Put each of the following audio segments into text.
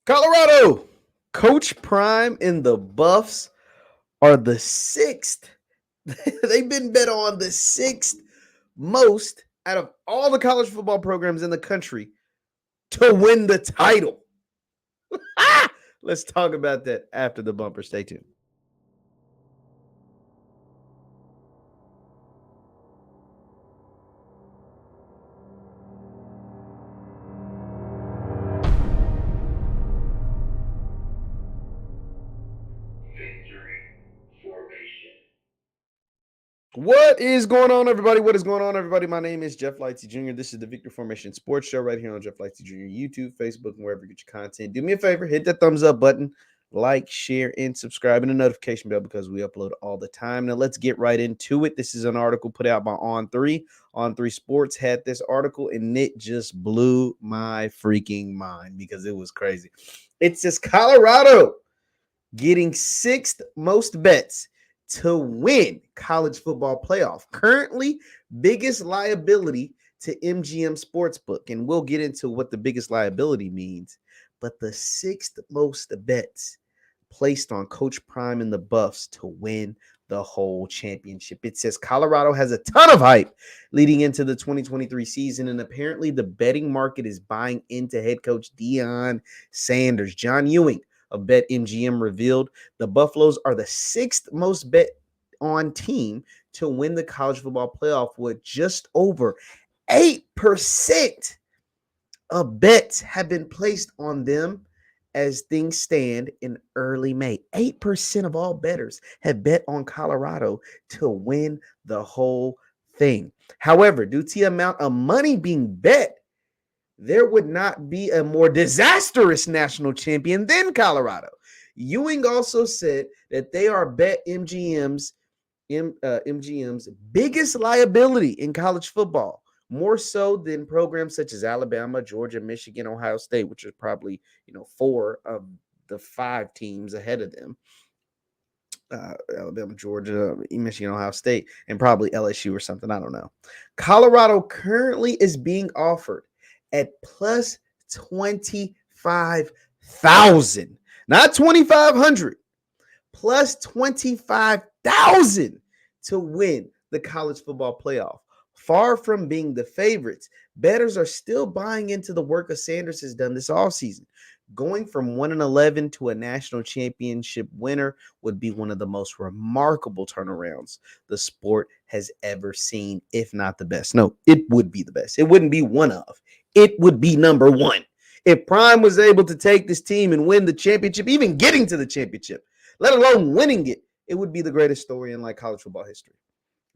Colorado, Coach Prime and the Buffs are the sixth. They've been bet on the sixth most out of all the college football programs in the country to win the title. Let's talk about that after the bumper. Stay tuned. What is going on, everybody? What is going on, everybody? My name is JeffLightsyJr. This is the Victory Formation Sports Show right here on JeffLightsYr YouTube, Facebook, and wherever you get your content. Do me a favor, hit that thumbs up button, like, share, and subscribe, and the notification bell because we upload all the time. Now, let's get right into it. This is an article put out by On3. On3 Sports had this article, and it just blew my freaking mind because it was crazy. It says Colorado getting sixth most bets to win college football playoff. Currently, biggest liability to MGM Sportsbook. And we'll get into what the biggest liability means. But the sixth most bets placed on Coach Prime and the Buffs to win the whole championship. It says Colorado has a ton of hype leading into the 2023 season. And apparently the betting market is buying into head coach Deion Sanders. John Ewing of BetMGM revealed the Buffaloes are the sixth most bet on team to win the college football playoff with just over 8% of bets have been placed on them as things stand in early May. 8% of all bettors have bet on Colorado to win the whole thing. However, due to the amount of money being bet, there would not be a more disastrous national champion than Colorado. Ewing also said that they are BetMGM's biggest liability in college football, more so than programs such as Alabama, Georgia, Michigan, Ohio State, which are probably four of the five teams ahead of them. Alabama, Georgia, Michigan, Ohio State, and probably LSU or something. I don't know. Colorado currently is being offered at plus 25,000, not 2,500, plus 25,000 to win the college football playoff. Far from being the favorites, bettors are still buying into the work that Sanders has done this offseason. Going from 1-11 to a national championship winner would be one of the most remarkable turnarounds the sport has ever seen, if not the best. No, it would be the best. It wouldn't be one of. It would be number one. If Prime was able to take this team and win the championship, even getting to the championship, let alone winning it, it would be the greatest story in college football history.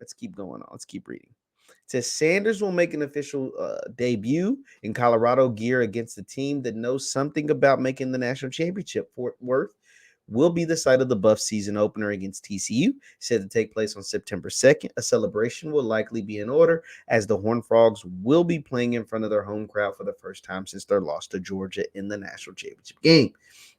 Let's keep going on. Let's keep reading. It says Sanders will make an official debut in Colorado gear against a team that knows something about making the national championship. Fort Worth will be the site of the Buff season opener against TCU, said to take place on September 2nd. A celebration will likely be in order as the Horned Frogs will be playing in front of their home crowd for the first time since their loss to Georgia in the national championship game.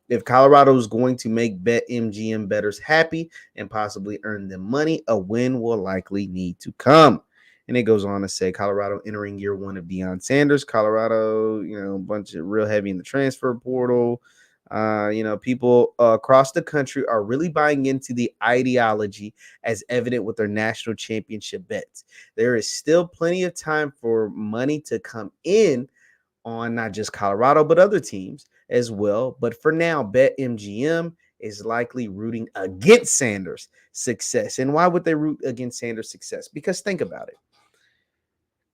If Colorado is going to make BetMGM bettors happy and possibly earn them money, a win will likely need to come. And it goes on to say Colorado entering year one of Deion Sanders. Colorado, a bunch of real heavy in the transfer portal. People across the country are really buying into the ideology as evident with their national championship bets. There is still plenty of time for money to come in on not just Colorado, but other teams as well. But for now, BetMGM is likely rooting against Sanders' success. And why would they root against Sanders' success? Because think about it.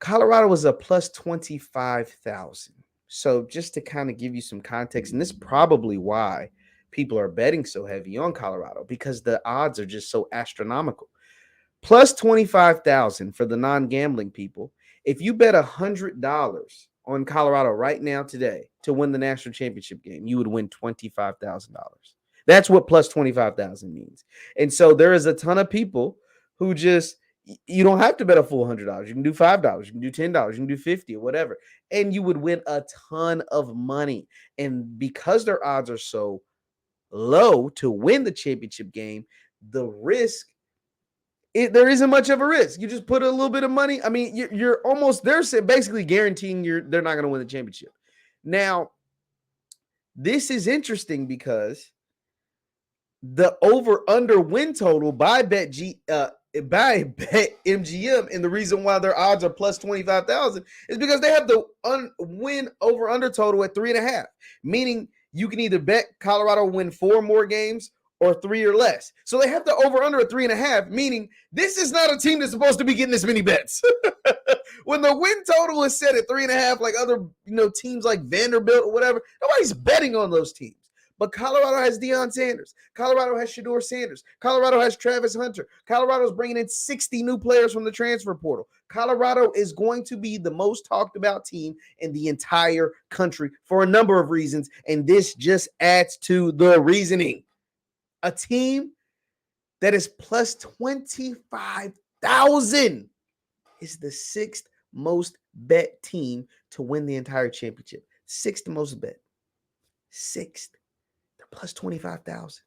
Colorado was a plus 25,000. So just to kind of give you some context, and this is probably why people are betting so heavy on Colorado, because the odds are just so astronomical. Plus 25,000 for the non-gambling people. If you bet $100 on Colorado right now today to win the national championship game, you would win $25,000. That's what plus 25,000 means. And so there is a ton of people who just, you don't have to bet a full $100. You can do $5, you can do $10, you can do $50 or whatever, and you would win a ton of money. And because their odds are so low to win the championship game, the risk, there isn't much of a risk. You just put a little bit of money. I mean, you're almost, they're basically guaranteeing they're not going to win the championship. Now, this is interesting because the over-under win total by BetMGM, and the reason why their odds are plus 25,000 is because they have the win over-under total at 3.5, meaning you can either bet Colorado win 4 more games or 3 or less. So they have the over-under at 3.5, meaning this is not a team that's supposed to be getting this many bets. When the win total is set at 3.5, like other teams like Vanderbilt or whatever, nobody's betting on those teams. But Colorado has Deion Sanders. Colorado has Shedeur Sanders. Colorado has Travis Hunter. Colorado's bringing in 60 new players from the transfer portal. Colorado is going to be the most talked about team in the entire country for a number of reasons, and this just adds to the reasoning. A team that is plus 25,000 is the 6th most bet team to win the entire championship. 6th most bet. 6th. Plus 25,000.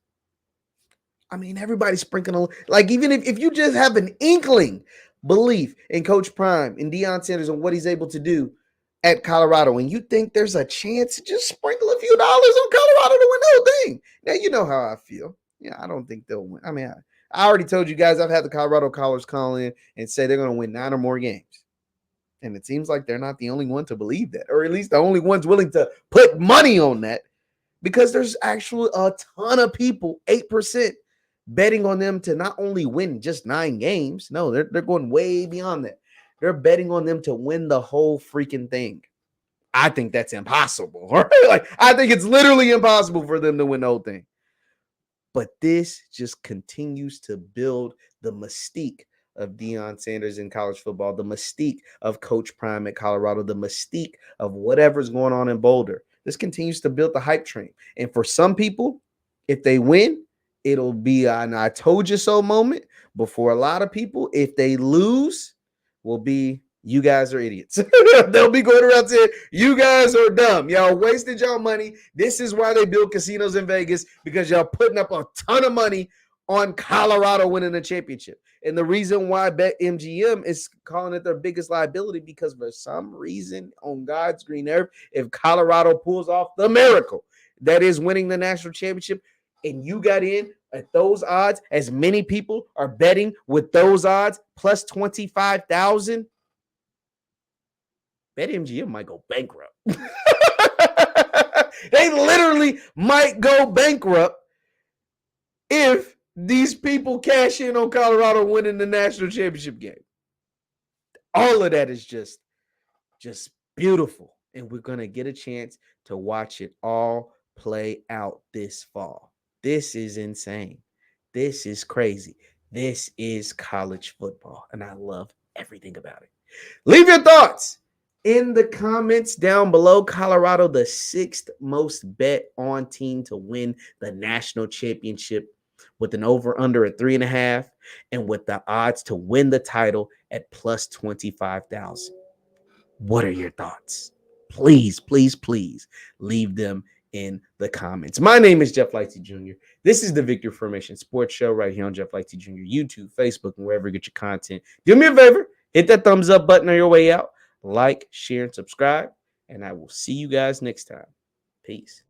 I mean, everybody's sprinkling. Like, even if you just have an inkling belief in Coach Prime and Deion Sanders and what he's able to do at Colorado, and you think there's a chance, just sprinkle a few dollars on Colorado to win the whole thing. Now, you know how I feel. Yeah, I don't think they'll win. I mean, I already told you guys I've had the Colorado callers call in and say they're going to win 9 or more games. And it seems like they're not the only one to believe that, or at least the only ones willing to put money on that. Because there's actually a ton of people, 8%, betting on them to not only win just 9 games. No, they're going way beyond that. They're betting on them to win the whole freaking thing. I think that's impossible. Right? Like, I think it's literally impossible for them to win the whole thing. But this just continues to build the mystique of Deion Sanders in college football, the mystique of Coach Prime at Colorado, the mystique of whatever's going on in Boulder. This continues to build the hype train. And for some people, if they win, it'll be an I told you so moment. But for a lot of people, if they lose, will be you guys are idiots. They'll be going around saying, you guys are dumb. Y'all wasted y'all money. This is why they build casinos in Vegas, because y'all putting up a ton of money on Colorado winning the championship. And the reason why BetMGM is calling it their biggest liability, because for some reason on God's green earth, if Colorado pulls off the miracle that is winning the national championship, and you got in at those odds, as many people are betting with those odds, plus 25,000, BetMGM might go bankrupt. They literally might go bankrupt if these people cash in on Colorado winning the national championship game. All of that is just beautiful. And we're going to get a chance to watch it all play out this fall. This is insane. This is crazy. This is college football. And I love everything about it. Leave your thoughts in the comments down below. Colorado, the 6th most bet on team to win the national championship, with an over-under at 3.5, and with the odds to win the title at plus 25,000. What are your thoughts? Please, please, please leave them in the comments. My name is JeffLightsyJr. This is the Victory Formation Sports Show right here on JeffLightsy Jr. YouTube, Facebook, and wherever you get your content. Do me a favor, hit that thumbs up button on your way out. Like, share, and subscribe, and I will see you guys next time. Peace.